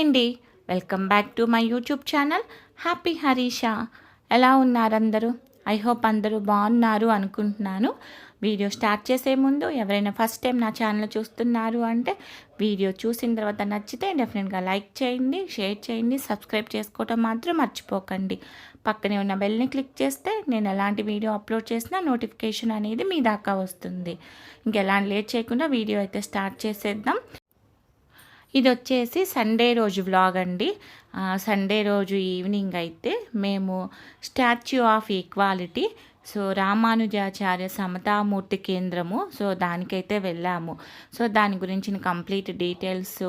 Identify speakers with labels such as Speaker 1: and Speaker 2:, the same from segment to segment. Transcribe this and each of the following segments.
Speaker 1: అండి. Welcome back to my YouTube channel happy Harisha. ఎలా ఉన్నారు అందరూ? ఐ హోప్ అందరూ బాగున్నారు అనుకుంటున్నాను. వీడియో స్టార్ట్ చేసే ముందు ఎవరైనా ఫస్ట్ టైం నా ఛానల్ చూస్తున్నారు అంటే వీడియో చూసిన తర్వాత నచ్చితే డెఫినెట్గా లైక్ చేయండి, షేర్ చేయండి, సబ్స్క్రైబ్ చేసుకోవటం మాత్రం మర్చిపోకండి. పక్కనే ఉన్న బెల్ని క్లిక్ చేస్తే నేను ఎలాంటి వీడియో అప్లోడ్ చేసినా నోటిఫికేషన్ అనేది మీ దాకా వస్తుంది. ఇంకెలాంటి లేట్ చేయకుండా వీడియో అయితే స్టార్ట్ చేసేద్దాం. ఇది వచ్చేసి సండే రోజు వ్లాగ్ అండి. సండే రోజు ఈవినింగ్ అయితే మేము statue of equality, so Ramanujacharya సమతామూర్తి కేంద్రము, సో దానికైతే వెళ్ళాము. సో దాని గురించిన కంప్లీట్ డీటెయిల్స్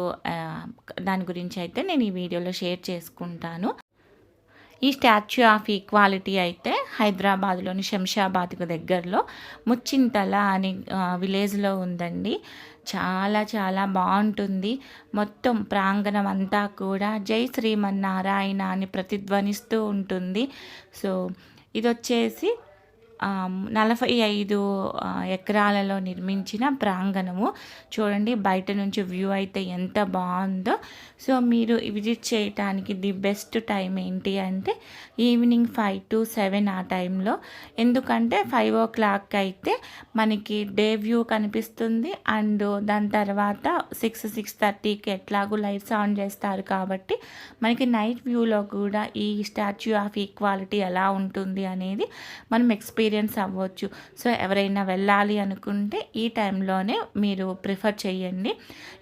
Speaker 1: దాని గురించి అయితే నేను ఈ వీడియోలో షేర్ చేసుకుంటాను. ఈ స్టాచ్యూ ఆఫ్ ఈక్వాలిటీ అయితే హైదరాబాద్లోని శంషాబాద్కు దగ్గరలో ముచ్చింతల అని విలేజ్లో ఉందండి. చాలా చాలా బాగుంటుంది. మొత్తం ప్రాంగణం అంతా కూడా జై శ్రీమన్నారాయణ అని ప్రతిధ్వనిస్తూ ఉంటుంది. సో ఇది వచ్చేసి 45 ఎకరాలలో నిర్మించిన ప్రాంగణము. చూడండి బయట నుంచి వ్యూ అయితే ఎంత బాగుందో. సో మీరు విజిట్ చేయటానికి ది బెస్ట్ టైం ఏంటి అంటే ఈవినింగ్ 5 to 7 ఆ టైంలో. ఎందుకంటే 5 o'clock అయితే మనకి డే వ్యూ కనిపిస్తుంది. అండ్ దాని తర్వాత 6-6:30కి ఎట్లాగూ లైట్స్ ఆన్ చేస్తారు కాబట్టి మనకి నైట్ వ్యూలో కూడా ఈ స్టాచ్యూ ఆఫ్ ఈక్వాలిటీ ఎలా ఉంటుంది అనేది మనం ఎక్స్పీరియన్స్ అవ్వచ్చు. సో ఎవరైనా వెళ్ళాలి అనుకుంటే ఈ టైంలోనే మీరు ప్రిఫర్ చేయండి.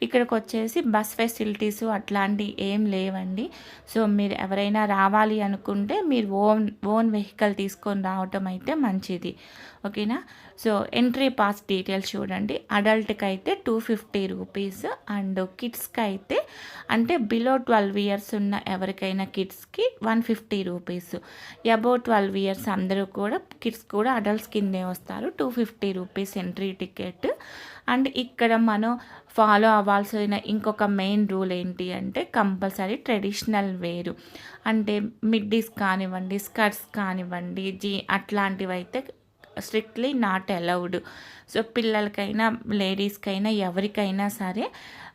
Speaker 1: ఇక్కడికి వచ్చేసి బస్ ఫెసిలిటీస్ అట్లాంటివి ఏం లేవండి. సో మీరు ఎవరైనా రావాలి అనుకుంటే మీరు ఓన్ వెహికల్ తీసుకొని రావటం అయితే మంచిది. ఓకేనా. సో ఎంట్రీ పాస్ డీటెయిల్స్ చూడండి. అడల్ట్కి అయితే 250 రూపీస్ అండ్ కిడ్స్కి అయితే అంటే బిలో 12 years ఉన్న ఎవరికైనా కిడ్స్కి 150 రూపీస్. అబౌవ్ 12 years అందరూ కూడా కిడ్స్ కూడా అడల్ట్స్ కిందే వస్తారు. 250 రూపీస్ ఎంట్రీ టికెట్. అండ్ ఇక్కడ మనం ఫాలో అవ్వాల్సిన ఇంకొక మెయిన్ రూల్ ఏంటి అంటే కంపల్సరీ ట్రెడిషనల్ వేరు అంటే మిడ్డీస్ కానివ్వండి, స్కర్ట్స్ కానివ్వండి, అట్లాంటివి అయితే స్ట్రిక్ట్లీ నాట్ అలౌడ్. సో పిల్లలకైనా లేడీస్కైనా ఎవరికైనా సరే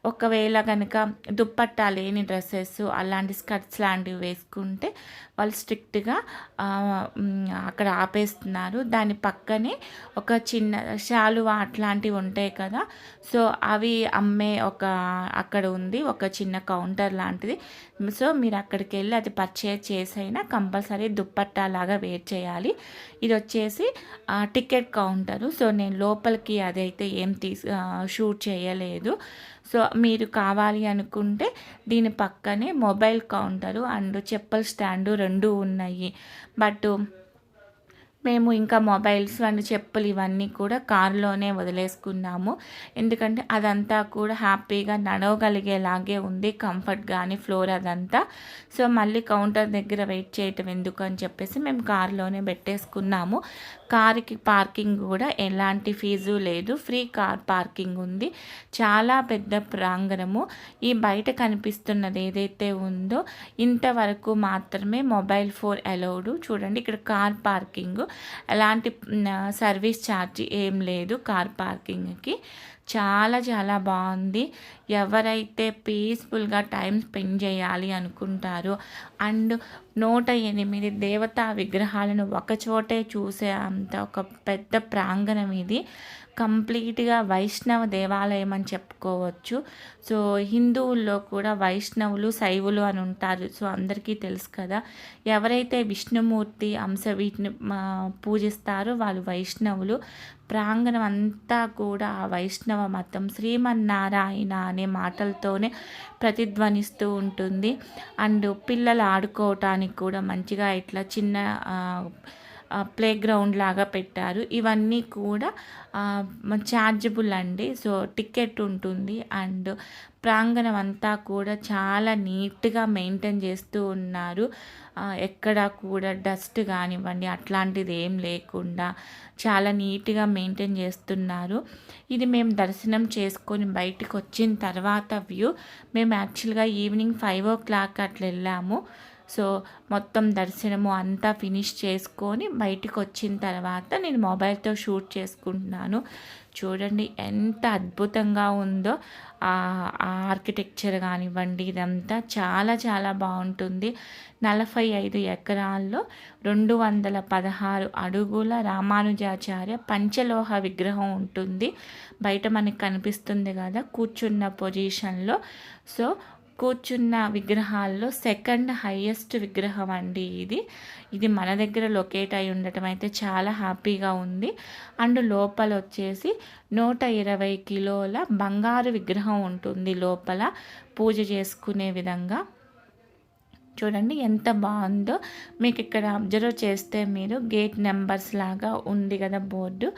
Speaker 1: ఒకవేళ కనుక దుప్పట్టా లేని డ్రెస్సెస్ అలాంటి స్కర్ట్స్ లాంటివి వేసుకుంటే వాళ్ళు స్ట్రిక్ట్గా అక్కడ ఆపేస్తున్నారు. దాని పక్కనే ఒక చిన్న శాలువా అట్లాంటివి ఉంటాయి కదా, సో అవి అమ్మే అక్కడ ఉంది ఒక చిన్న కౌంటర్ లాంటిది. సో మీరు అక్కడికి వెళ్ళి అది పర్చేజ్ చేసైనా కంపల్సరీ దుప్పట్టా లాగా వేర్ చేయాలి. ఇది వచ్చేసి టికెట్ కౌంటరు. సో నేను లోపలికి అదైతే ఏం షూట్ చేయలేదు. సో మీరు కావాలి అనుకుంటే దీని పక్కనే మొబైల్ కౌంటరు అండ్ చెప్పుల స్టాండు 2 ఉన్నాయి. బట్ మేము ఇంకా మొబైల్స్ అండ్ చెప్పులు ఇవన్నీ కూడా కారులోనే వదిలేసుకున్నాము. ఎందుకంటే అదంతా కూడా హ్యాపీగా నడవగలిగేలాగే ఉంది, కంఫర్ట్ కానీ ఫ్లోర్ అదంతా. సో మళ్ళీ కౌంటర్ దగ్గర వెయిట్ చేయటం ఎందుకు అని చెప్పేసి మేము కారులోనే పెట్టేసుకున్నాము. కార్కి పార్కింగ్ కూడా ఎలాంటి ఫీజు లేదు, ఫ్రీ కార్ పార్కింగ్ ఉంది. చాలా పెద్ద ప్రాంగణము. ఈ బయట కనిపిస్తున్నది ఏదైతే ఉందో ఇంతవరకు మాత్రమే మొబైల్ ఫోన్ అలౌడ్. చూడండి ఇక్కడ కార్ పార్కింగ్, ఎలాంటి సర్వీస్ ఛార్జ్ ఏం లేదు కార్ పార్కింగ్కి. చాలా చాలా బాగుంది. ఎవరైతే పీస్ఫుల్గా టైం స్పెండ్ చేయాలి అనుకుంటారో అండ్ 108 దేవతా విగ్రహాలను ఒకచోటే చూసే అంత ఒక పెద్ద ప్రాంగణం ఇది. కంప్లీట్గా వైష్ణవ దేవాలయం అని చెప్పుకోవచ్చు. సో హిందువుల్లో కూడా వైష్ణవులు, శైవులు అని ఉంటారు. సో అందరికీ తెలుసు కదా, ఎవరైతే విష్ణుమూర్తి అంశ వీటిని పూజిస్తారో వాళ్ళు వైష్ణవులు. ప్రాంగణం అంతా కూడా ఆ వైష్ణవ మతం శ్రీమన్నారాయణ అనే మాటలతోనే ప్రతిధ్వనిస్తూ ఉంటుంది. అండ్ పిల్లలు ఆడుకోవటానికి కూడా మంచిగా ఇట్లా చిన్న ప్లే గ్రౌండ్ లాగా పెట్టారు. ఇవన్నీ కూడా ఛార్జబుల్ అండి. సో టికెట్ ఉంటుంది. అండ్ ప్రాంగణం అంతా కూడా చాలా నీట్గా మెయింటైన్ చేస్తూ ఉన్నారు. ఎక్కడ కూడా డస్ట్ కానివ్వండి అట్లాంటిది ఏం లేకుండా చాలా నీట్గా మెయింటైన్ చేస్తున్నారు. ఇది మేము దర్శనం చేసుకొని బయటకు వచ్చిన తర్వాత వ్యూ. మేము యాక్చువల్గా ఈవినింగ్ 5 o'clock అట్లా వెళ్ళాము. సో మొత్తం దర్శనము అంతా ఫినిష్ చేసుకొని బయటికి వచ్చిన తర్వాత నేను మొబైల్తో షూట్ చేసుకుంటున్నాను. చూడండి ఎంత అద్భుతంగా ఉందో ఆ ఆర్కిటెక్చర్ కానివ్వండి, ఇదంతా చాలా చాలా బాగుంటుంది. 45 ఎకరాల్లో 216 అడుగుల రామానుజాచార్య పంచలోహ విగ్రహం ఉంటుంది. బయట మనకి కనిపిస్తుంది కదా కూర్చున్న పొజిషన్లో. సో కూర్చున్న విగ్రహాల్లో సెకండ్ హైయెస్ట్ విగ్రహం అండి ఇది మన దగ్గర లొకేట్ అయి ఉండటం అయితే చాలా హ్యాపీగా ఉంది. అండ్ లోపల వచ్చేసి 120 కిలోల బంగారు విగ్రహం ఉంటుంది లోపల పూజ చేసుకునే విధంగా. చూడండి ఎంత బాగుందో. మీకు ఇక్కడ అబ్జర్వ్ చేస్తే మీరు గేట్ నెంబర్స్ లాగా ఉంది కదా బోర్డు,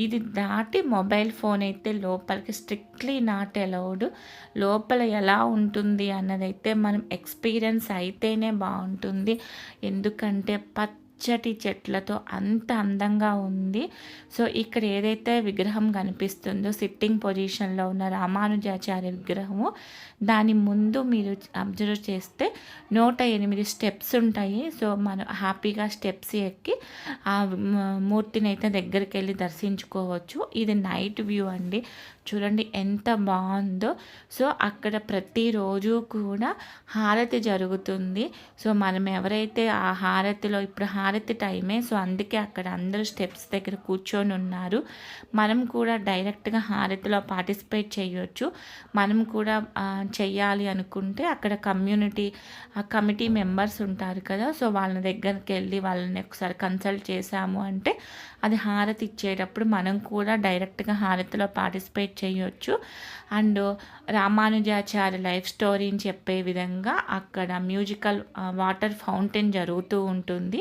Speaker 1: ఇది దాటి మొబైల్ ఫోన్ అయితే లోపలికి స్ట్రిక్ట్లీ నాట్ అలౌడ్. లోపల ఎలా ఉంటుంది అన్నదైతే మనం ఎక్స్పీరియన్స్ అయితేనే బాగుంటుంది. ఎందుకంటే పచ్చటి చెట్లతో అంత అందంగా ఉంది. సో ఇక్కడ ఏదైతే విగ్రహం కనిపిస్తుందో సిట్టింగ్ పొజిషన్లో ఉన్న రామానుజాచార్య విగ్రహము, దాని ముందు మీరు అబ్జర్వ్ చేస్తే 108 స్టెప్స్ ఉంటాయి. సో మనం హ్యాపీగా స్టెప్స్ ఎక్కి ఆ మూర్తిని అయితే దగ్గరికి వెళ్ళి దర్శించుకోవచ్చు. ఇది నైట్ వ్యూ అండి. చూడండి ఎంత బాగుందో. సో అక్కడ ప్రతిరోజు కూడా హారతి జరుగుతుంది. సో మనం ఎవరైతే ఆ హారతిలో ఇప్పుడు హారతి టైమే, సో అందుకే అక్కడ అందరూ స్టెప్స్ దగ్గర కూర్చొని ఉన్నారు. మనం కూడా డైరెక్ట్గా హారతిలో పార్టిసిపేట్ చేయొచ్చు. మనం కూడా చెయ్యాలి అనుకుంటే అక్కడ కమిటీ మెంబర్స్ ఉంటారు కదా, సో వాళ్ళ దగ్గరికి వెళ్ళి వాళ్ళని ఒకసారి కన్సల్ట్ చేసాము అంటే అది హారతి ఇచ్చేటప్పుడు మనం కూడా డైరెక్ట్గా హారతిలో పార్టిసిపేట్ చేయొచ్చు. అండ్ రామానుజాచార్య లైఫ్ స్టోరీని చెప్పే విధంగా అక్కడ మ్యూజికల్ వాటర్ ఫౌంటైన్ జరుగుతూ ఉంటుంది.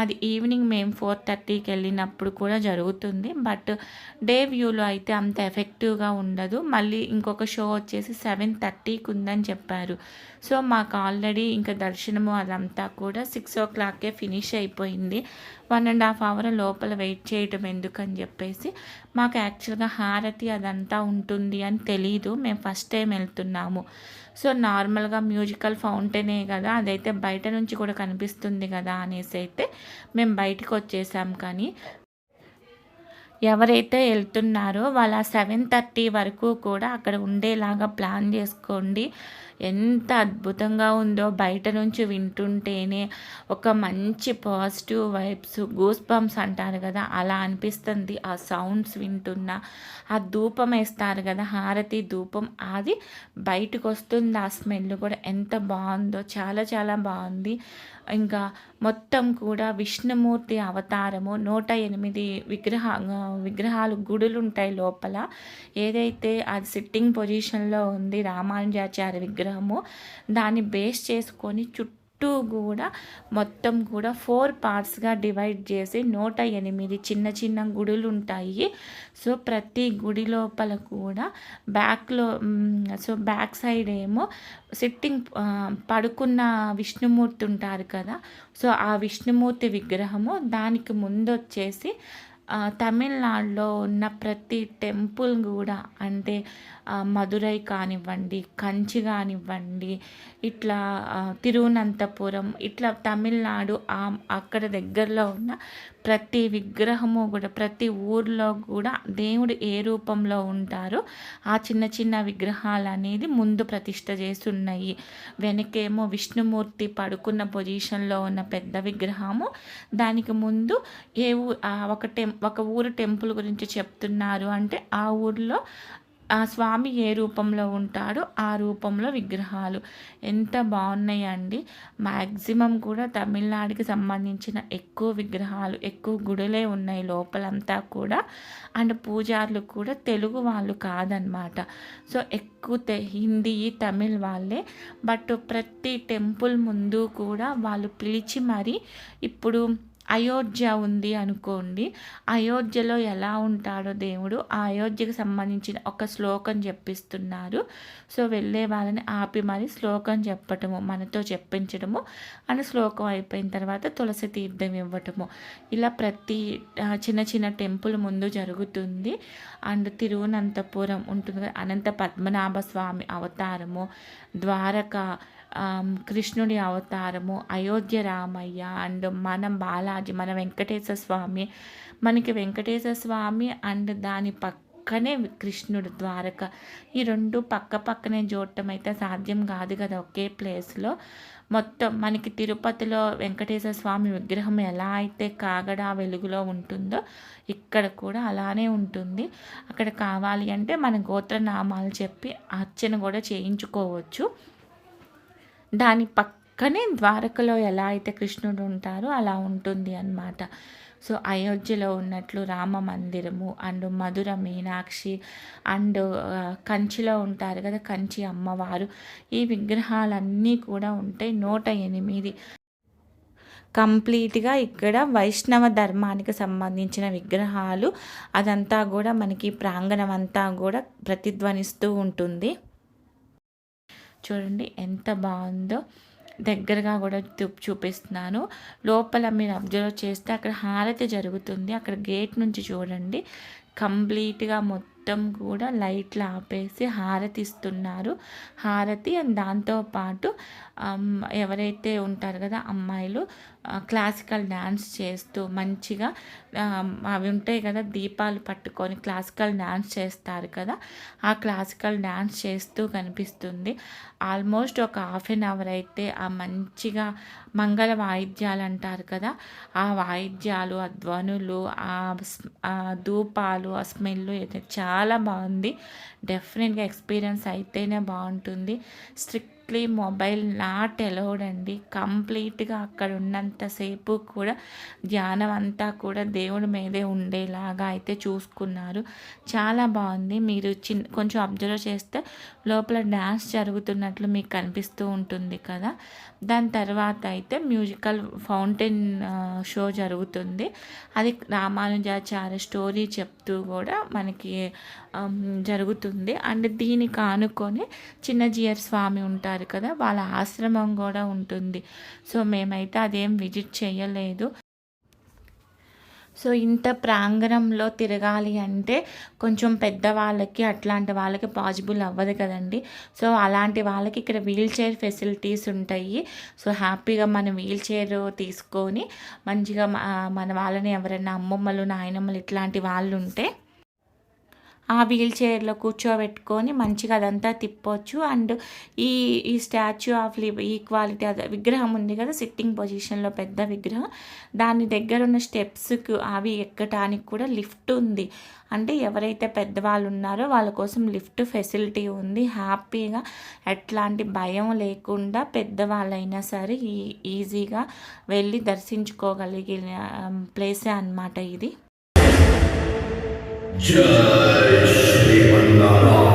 Speaker 1: అది ఈవినింగ్ మేము 4:30కి వెళ్ళినప్పుడు కూడా జరుగుతుంది. బట్ డే వ్యూలో అయితే అంత ఎఫెక్టివ్గా ఉండదు. మళ్ళీ ఇంకొక షో వచ్చేసి 7:30కి ఉందని చెప్పారు. సో మాకు ఆల్రెడీ ఇంకా దర్శనము అదంతా కూడా 6 o'clockకే ఫినిష్ అయిపోయింది. 1.5 hour లోపల వెయిట్ చేయటం ఎందుకని చెప్పేసి, మాకు యాక్చువల్గా హారతి అదంతా ఉంటుంది అని తెలీదు. మేము ఫస్ట్ టైం వెళ్తున్నాము. సో నార్మల్గా మ్యూజికల్ ఫౌంటైనే కదా, అదైతే బయట నుంచి కూడా కనిపిస్తుంది కదా అనేసి అయితే మేము బయటకు వచ్చేసాం. కానీ ఎవరైతే వెళ్తున్నారో వాళ్ళ 7:30 వరకు కూడా అక్కడ ఉండేలాగా ప్లాన్ చేసుకోండి. ఎంత అద్భుతంగా ఉందో బయట నుంచి వింటుంటేనే ఒక మంచి పాజిటివ్ వైబ్స్, గూస్ బంప్స్ అంటారు కదా, అలా అనిపిస్తుంది. ఆ సౌండ్స్ వింటున్నా, ఆ ధూపం వేస్తారు కదా హారతి ధూపం, అది బయటకు వస్తుంది. ఆ స్మెల్ కూడా ఎంత బాగుందో, చాలా చాలా బాగుంది. ఇంకా మొత్తం కూడా విష్ణుమూర్తి అవతారము, 108 విగ్రహాలు గుడులు ఉంటాయి లోపల. ఏదైతే అది సిట్టింగ్ పొజిషన్లో ఉంది రామానుజాచార్య విగ్రహము, దాన్ని బేస్ చేసుకొని చుట్టూ కూడా మొత్తం కూడా 4 పార్ట్స్గా డివైడ్ చేసి 108 చిన్న చిన్న గుడులు ఉంటాయి. సో ప్రతి గుడి లోపల కూడా బ్యాక్ సైడ్ ఏమో సిట్టింగ్ పడుకున్న విష్ణుమూర్తి ఉంటారు కదా, సో ఆ విష్ణుమూర్తి విగ్రహము, దానికి ముందు వచ్చేసి తమిళనాడులో ఉన్న ప్రతి టెంపుల్ కూడా, అంటే మదురై కానివ్వండి, కంచి కానివ్వండి, ఇట్లా తిరువనంతపురం, ఇట్లా తమిళనాడు అక్కడ దగ్గరలో ఉన్న ప్రతి విగ్రహము కూడా, ప్రతి ఊర్లో కూడా దేవుడు ఏ రూపంలో ఉంటారో ఆ చిన్న చిన్న విగ్రహాలు అనేది ముందు ప్రతిష్ట చేసి ఉన్నాయి. వెనకేమో విష్ణుమూర్తి పడుకున్న పొజిషన్లో ఉన్న పెద్ద విగ్రహము, దానికి ముందు ఒక ఊరు టెంపుల్ గురించి చెప్తున్నారు అంటే ఆ ఊర్లో ఆ స్వామి ఏ రూపంలో ఉంటాడో ఆ రూపంలో విగ్రహాలు ఎంత బాగున్నాయండి. మ్యాక్సిమం కూడా తమిళనాడుకి సంబంధించిన ఎక్కువ విగ్రహాలు, ఎక్కువ గుడులే ఉన్నాయి లోపలంతా కూడా. అండ్ పూజారులు కూడా తెలుగు వాళ్ళు కాదనమాట. సో ఎక్కువ హిందీ, తమిళ్ వాళ్ళే. బట్ ప్రతి టెంపుల్ ముందు కూడా వాళ్ళు పిలిచి మరి, ఇప్పుడు అయోధ్య ఉంది అనుకోండి, అయోధ్యలో ఎలా ఉంటాడో దేవుడు, ఆ అయోధ్యకు సంబంధించిన ఒక శ్లోకం చెప్పిస్తున్నారు. సో వెళ్ళే వాళ్ళని ఆపి మరి శ్లోకం చెప్పటము, మనతో చెప్పించడము, అని శ్లోకం అయిపోయిన తర్వాత తులసి తీర్థం ఇవ్వటము, ఇలా ప్రతి చిన్న చిన్న టెంపుల్ ముందు జరుగుతుంది. అండ్ తిరువనంతపురం ఉంటుంది, అనంత పద్మనాభ స్వామి అవతారము, ద్వారక కృష్ణుడి అవతారము, అయోధ్య రామయ్య అండ్ మన బాలాజీ, మన వెంకటేశ్వర స్వామి. మనకి వెంకటేశ్వర స్వామి అండ్ దాని పక్కనే కృష్ణుడు ద్వారక. ఈ రెండు పక్క పక్కనే చూడటం అయితే సాధ్యం కాదు కదా ఒకే ప్లేస్లో. మొత్తం మనకి తిరుపతిలో వెంకటేశ్వర స్వామి విగ్రహం ఎలా అయితే కాగడ వెలుగులో ఉంటుందో ఇక్కడ కూడా అలానే ఉంటుంది. అక్కడ కావాలి అంటే మన గోత్రనామాలు చెప్పి అర్చన కూడా చేయించుకోవచ్చు. దాని పక్కనే ద్వారకలో ఎలా అయితే కృష్ణుడు ఉంటారో అలా ఉంటుంది అన్నమాట. సో అయోధ్యలో ఉన్నట్లు రామ మందిరము అండ్ మధుర మీనాక్షి అండ్ కంచిలో ఉంటారు కదా కంచి అమ్మవారు, ఈ విగ్రహాలన్నీ కూడా ఉంటాయి. 108 కంప్లీట్గా ఇక్కడ వైష్ణవ ధర్మానికి సంబంధించిన విగ్రహాలు. అదంతా కూడా మనకి ప్రాంగణం అంతా కూడా ప్రతిధ్వనిస్తూ ఉంటుంది. చూడండి ఎంత బాగుందో. దగ్గరగా కూడా చూపిస్తున్నాను. లోపల మీరు అబ్జర్వ్ చేస్తే అక్కడ హారతి జరుగుతుంది. అక్కడ గేట్ నుంచి చూడండి కంప్లీట్గా మొత్తం కూడా లైట్లు ఆపేసి హారతి ఇస్తున్నారు. హారతి అండ్ దాంతోపాటు ఎవరైతే ఉంటారు కదా అమ్మాయిలు క్లాసికల్ డ్యాన్స్ చేస్తూ మంచిగా అవి ఉంటాయి కదా దీపాలు పట్టుకొని క్లాసికల్ డ్యాన్స్ చేస్తారు కదా, ఆ క్లాసికల్ డ్యాన్స్ చేస్తూ కనిపిస్తుంది. ఆల్మోస్ట్ ఒక ½ అయితే ఆ మంచిగా మంగళ వాయిద్యాలు అంటారు కదా, ఆ వాయిద్యాలు, ఆ ధ్వనులు, ఆ ధూపాలు, ఆ స్మెల్ అయితే చాలా బాగుంది. డెఫినెట్గా ఎక్స్పీరియన్స్ అయితేనే బాగుంటుంది. స్ట్రిక్ట్లీ మొబైల్ నాట్ అలౌడ్ అండి. కంప్లీట్గా అక్కడ ఉన్నంతసేపు కూడా ధ్యానం అంతా కూడా దేవుడి మీదే ఉండేలాగా అయితే చూసుకున్నారు. చాలా బాగుంది. మీరు కొంచెం అబ్జర్వ్ చేస్తే లోపల డ్యాన్స్ జరుగుతున్నట్లు మీకు కనిపిస్తూ ఉంటుంది కదా. దాని తర్వాత అయితే మ్యూజికల్ ఫౌంటైన్ షో జరుగుతుంది. అది రామానుజాచార్య స్టోరీ చెప్తూ కూడా మనకి జరుగుతుంది. అండ్ దీనికి ఆనుకొని చిన్నజీయర్ స్వామి ఉంటారు కదా, వాళ్ళ ఆశ్రమం కూడా ఉంటుంది. సో మేమైతే అదేం విజిట్ చేయలేదు. సో ఇంత ప్రాంగణంలో తిరగాలి అంటే కొంచెం పెద్దవాళ్ళకి అట్లాంటి వాళ్ళకి పాసిబుల్ అవ్వదు కదండి. సో అలాంటి వాళ్ళకి ఇక్కడ వీల్ చైర్ ఫెసిలిటీస్ ఉంటాయి. సో హ్యాపీగా మనం వీల్ చైర్ తీసుకొని మంచిగా మన వాళ్ళని ఎవరైనా అమ్మమ్మలు నాయనమ్మలు ఇట్లాంటి వాళ్ళు ఉంటే ఆ వీల్ చైర్లో కూర్చోబెట్టుకొని మంచిగా అదంతా తిప్పొచ్చు. అండ్ ఈ స్టాచ్యూ ఆఫ్ ఈక్వాలిటీ అదే విగ్రహం ఉంది కదా సిట్టింగ్ పొజిషన్లో పెద్ద విగ్రహం, దాని దగ్గర ఉన్న స్టెప్స్కి అవి ఎక్కటానికి కూడా లిఫ్ట్ ఉంది. అంటే ఎవరైతే పెద్దవాళ్ళు ఉన్నారో వాళ్ళ కోసం లిఫ్ట్ ఫెసిలిటీ ఉంది. హ్యాపీగా ఎట్లాంటి భయం లేకుండా పెద్దవాళ్ళైనా సరే ఈజీగా వెళ్ళి దర్శించుకోగలిగిన ప్లేసే అన్నమాట ఇది. జై శ్రీమన్నారాయణ.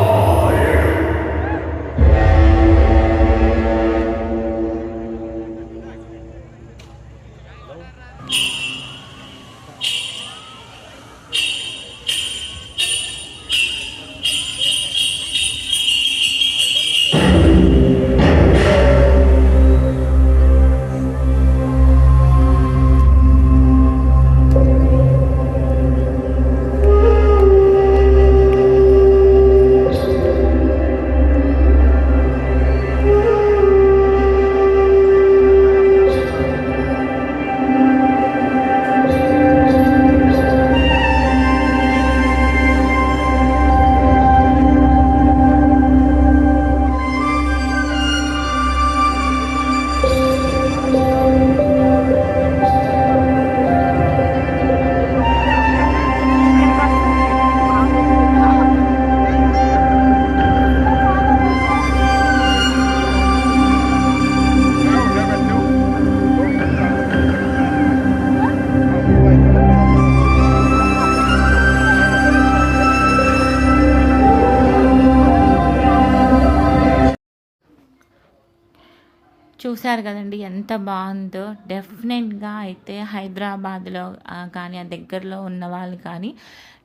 Speaker 1: చూశారు కదండి ఎంత బాగుందో. డెఫినెట్గా అయితే హైదరాబాద్లో కానీ ఆ దగ్గరలో ఉన్న వాళ్ళు కానీ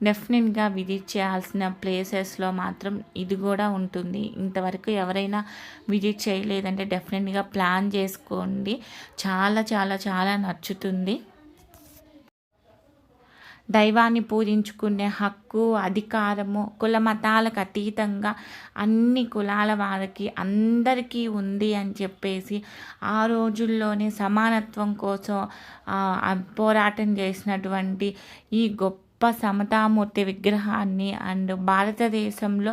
Speaker 1: డెఫినెట్గా విజిట్ చేయాల్సిన ప్లేసెస్లో మాత్రం ఇది కూడా ఉంటుంది. ఇంతవరకు ఎవరైనా విజిట్ చేయలేదంటే డెఫినెట్గా ప్లాన్ చేసుకోండి. చాలా చాలా చాలా నచ్చుతుంది. దైవాన్ని పూజించుకునే హక్కు, అధికారము కుల మతాలకు అతీతంగా అన్ని కులాల వారికి అందరికీ ఉంది అని చెప్పేసి ఆ రోజుల్లోనే సమానత్వం కోసం పోరాటం చేసినటువంటి ఈ గొప్ప సమతామూర్తి విగ్రహాన్ని అండ్ భారతదేశంలో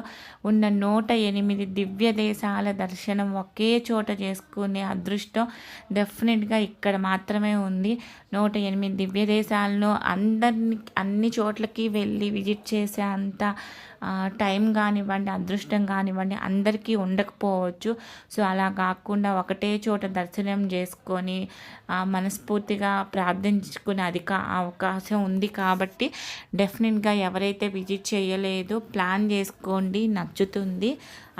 Speaker 1: ఉన్న 108 దివ్య దేశాల దర్శనం ఒకే చోట చేసుకునే అదృష్టం డెఫినెట్గా ఇక్కడ మాత్రమే ఉంది. 108 దివ్య దేశాలను అన్ని చోట్లకి వెళ్ళి విజిట్ చేసే అంత టైం కానివ్వండి, అదృష్టం కానివ్వండి అందరికీ ఉండకపోవచ్చు. సో అలా కాకుండా ఒకటే చోట దర్శనం చేసుకొని మనస్ఫూర్తిగా ప్రార్థించుకునే అవకాశం ఉంది కాబట్టి డెఫినెట్గా ఎవరైతే విజిట్ చేయలేదో ప్లాన్ చేసుకోండి, నచ్చుతుంది.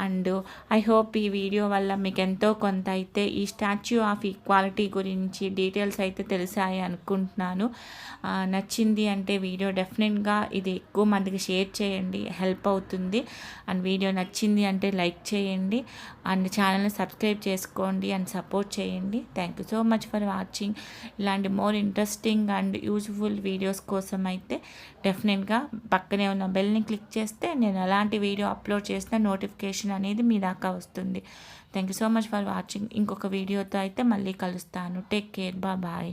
Speaker 1: అండ్ ఐ హోప్ ఈ వీడియో వల్ల మీకు ఎంతో కొంత అయితే ఈ స్టాచ్యూ ఆఫ్ ఈక్వాలిటీ గురించి డీటెయిల్స్ అయితే తెలిసాయి అనుకుంటున్నాను. నచ్చింది అంటే వీడియో డెఫినెట్గా ఇది ఎక్కువ మందికి షేర్ చేయండి, హెల్ప్ అవుతుంది. అండ్ వీడియో నచ్చింది అంటే లైక్ చేయండి అండ్ ఛానల్ని సబ్స్క్రైబ్ చేసుకోండి అండ్ సపోర్ట్ చేయండి. Thank you so much for watching. ఇలాంటి more interesting and useful videos కోసం అయితే డెఫినెట్గా పక్కనే ఉన్న బెల్ని క్లిక్ చేస్తే నేను ఎలాంటి వీడియో అప్లోడ్ చేసిన నోటిఫికేషన్ అనేది మీ దాకా వస్తుంది. Thank you so much for watching. ఇంకొక వీడియోతో అయితే మళ్ళీ కలుస్తాను. Take care, bye.